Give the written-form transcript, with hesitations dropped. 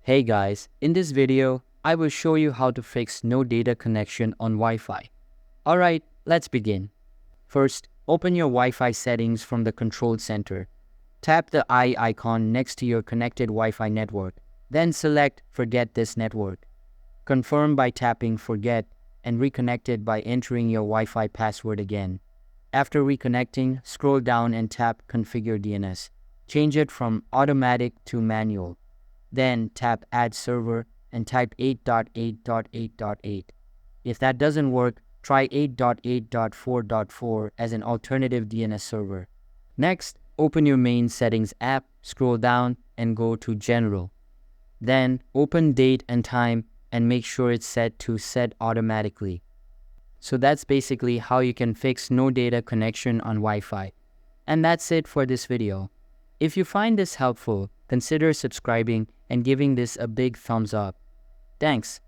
Hey guys, in this video, I will show you how to fix no data connection on Wi-Fi. Alright, let's begin. First, open your Wi-Fi settings from the control center. Tap the eye icon next to your connected Wi-Fi network. Then select Forget this network. Confirm by tapping Forget and reconnect it by entering your Wi-Fi password again. After reconnecting, scroll down and tap Configure DNS. Change it from automatic to manual. Then tap Add Server and type 8.8.8.8. If that doesn't work, try 8.8.4.4 as an alternative DNS server. Next, open your main settings app, scroll down and go to General. Then open Date and Time and make sure it's set to Set Automatically. So that's basically how you can fix no data connection on Wi-Fi. And that's it for this video. If you find this helpful, consider subscribing and giving this a big thumbs up. Thanks.